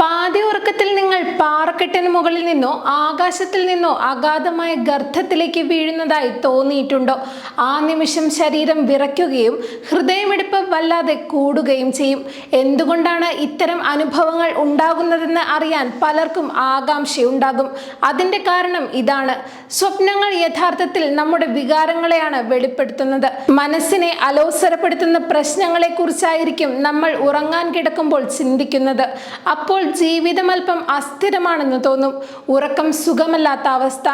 പാതി ഉറക്കത്തിൽ നിങ്ങൾ പാറക്കെട്ടിന് മുകളിൽ നിന്നോ ആകാശത്തിൽ നിന്നോ അഗാധമായ ഗർത്തത്തിലേക്ക് വീഴുന്നതായി തോന്നിയിട്ടുണ്ടോ? ആ നിമിഷം ശരീരം വിറയ്ക്കുകയും ഹൃദയമിടിപ്പ് വല്ലാതെ കൂടുകയും ചെയ്യും. എന്തുകൊണ്ടാണ് ഇത്തരം അനുഭവങ്ങൾ ഉണ്ടാകുന്നതെന്ന് അറിയാൻ പലർക്കും ആകാംക്ഷയുണ്ടാകും. അതിൻ്റെ കാരണം ഇതാണ്. സ്വപ്നങ്ങൾ യഥാർത്ഥത്തിൽ നമ്മുടെ വികാരങ്ങളെയാണ് വെളിപ്പെടുത്തുന്നത്. മനസ്സിനെ അലോസരപ്പെടുത്തുന്ന പ്രശ്നങ്ങളെ കുറിച്ചായിരിക്കും നമ്മൾ ഉറങ്ങാൻ കിടക്കുമ്പോൾ ചിന്തിക്കുന്നത്. അപ്പോൾ ജീവിതം അല്പം അസ്ഥിരമാണെന്ന് തോന്നും. ഉറക്കം സുഖമല്ലാത്ത അവസ്ഥ.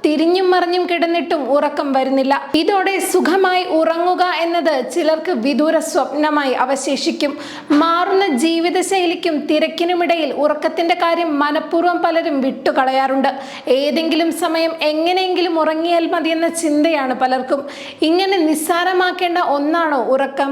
തിരിഞ്ഞും മറിഞ്ഞും കിടന്നിട്ടും ഉറക്കം വരുന്നില്ല. ഇതോടെ സുഖമായി ഉറങ്ങുക എന്നത് ചിലർക്ക് വിദൂര സ്വപ്നമായി അവശേഷിക്കും. മാറുന്ന ജീവിതശൈലിക്കും തിരക്കിനുമിടയിൽ ഉറക്കത്തിന്റെ കാര്യം മനഃപൂർവ്വം പലരും വിട്ടുകളയാറുണ്ട്. ഏതെങ്കിലും സമയം എങ്ങനെയെങ്കിലും ഉറങ്ങിയാൽ മതിയെന്ന ചിന്തയാണ് പലർക്കും. ഇങ്ങനെ നിസ്സാരമാക്കേണ്ട ഒന്നാണോ ഉറക്കം?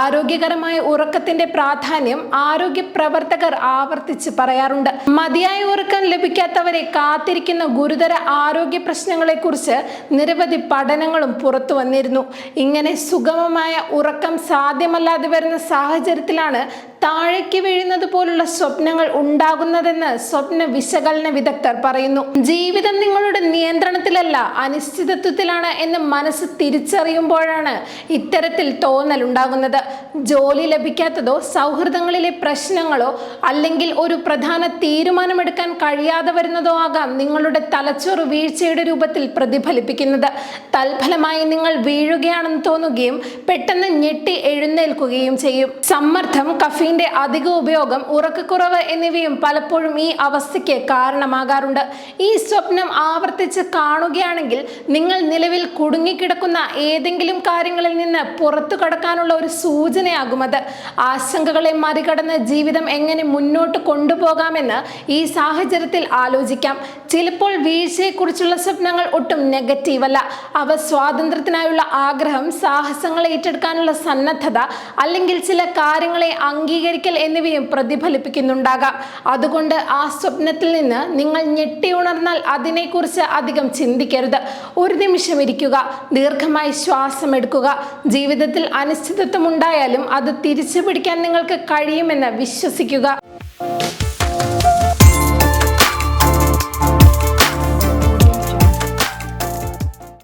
ആരോഗ്യകരമായ ഉറക്കത്തിന്റെ പ്രാധാന്യം ആരോഗ്യ പ്രവർത്തകർ ആവർത്തിച്ച് പറയാറുണ്ട്. മതിയായ ഉറക്കം ലഭിക്കാത്തവരെ കാത്തിരിക്കുന്ന ഗുരുതര ആരോഗ്യ പ്രശ്നങ്ങളെക്കുറിച്ച് നിരവധി പഠനങ്ങളും പുറത്തു വന്നിരുന്നു. ഇങ്ങനെ സുഗമമായ ഉറക്കം സാധ്യമല്ലാതെ വരുന്ന സാഹചര്യത്തിലാണ് താഴേക്ക് വീഴുന്നത് പോലുള്ള സ്വപ്നങ്ങൾ ഉണ്ടാകുന്നതെന്ന് സ്വപ്ന വിശകലന വിദഗ്ധർ പറയുന്നു. ജീവിതം നിങ്ങളുടെ നിയന്ത്രണത്തിലല്ല, അനിശ്ചിതത്വത്തിലാണ് എന്ന് മനസ്സ് തിരിച്ചറിയുമ്പോഴാണ് ഇത്തരത്തിൽ തോന്നലുണ്ടാകുന്നത്. ജോലി ലഭിക്കാത്തതോ സൗഹൃദങ്ങളിലെ പ്രശ്നങ്ങളോ അല്ലെങ്കിൽ ഒരു പ്രധാന തീരുമാനമെടുക്കാൻ കഴിയാതെ വരുന്നതോ ആകാം നിങ്ങളുടെ തലച്ചോറ് വീഴ്ചയുടെ രൂപത്തിൽ പ്രതിഫലിപ്പിക്കുന്നത്. തൽഫലമായി നിങ്ങൾ വീഴുകയാണെന്ന് തോന്നുകയും പെട്ടെന്ന് ഞെട്ടി എഴുന്നേൽക്കുകയും ചെയ്യും. സമ്മർദ്ദം, കഫീന്റെ അധിക ഉപയോഗം, ഉറക്കക്കുറവ് എന്നിവയും പലപ്പോഴും ഈ അവസ്ഥയ്ക്ക് കാരണമാകാറുണ്ട്. ഈ സ്വപ്നം ആവർത്തിച്ച് കാണുകയാണെങ്കിൽ നിങ്ങൾ നിലവിൽ കുടുങ്ങിക്കിടക്കുന്ന ഏതെങ്കിലും കാര്യങ്ങളിൽ നിന്ന് പുറത്തു കടക്കാനുള്ള ഒരു സൂചനയാകും അത്. ആശങ്കകളെ മറികടന്ന് ജീവിതം എങ്ങനെ മുന്നോട്ട് കൊണ്ടുപോകാമെന്ന് ഈ സാഹചര്യത്തിൽ ആലോചിക്കാം. ചിലപ്പോൾ വീഴ്ചയെക്കുറിച്ചുള്ള സ്വപ്നങ്ങൾ ഒട്ടും നെഗറ്റീവ് അല്ല. അവ സ്വാതന്ത്ര്യത്തിനായുള്ള ആഗ്രഹം, സാഹസങ്ങൾ ഏറ്റെടുക്കാനുള്ള സന്നദ്ധത, അല്ലെങ്കിൽ ചില കാര്യങ്ങളെ അംഗീകരിക്കൽ എന്നിവയും പ്രതിഫലിപ്പിക്കുന്നുണ്ടാകാം. അതുകൊണ്ട് ആ സ്വപ്നത്തിൽ നിന്ന് നിങ്ങൾ ഞെട്ടി ഉണർന്നാൽ അതിനെക്കുറിച്ച് അധികം ചിന്തിക്കരുത്. ഒരു നിമിഷം ഇരിക്കുക, ദീർഘമായി ശ്വാസം എടുക്കുക. ജീവിതത്തിൽ അനിശ്ചിതത്വം ഉണ്ടായാലും അത് തിരിച്ചു പിടിക്കാൻ നിങ്ങൾക്ക് കഴിയുമെന്ന് വിശ്വസിക്കുക.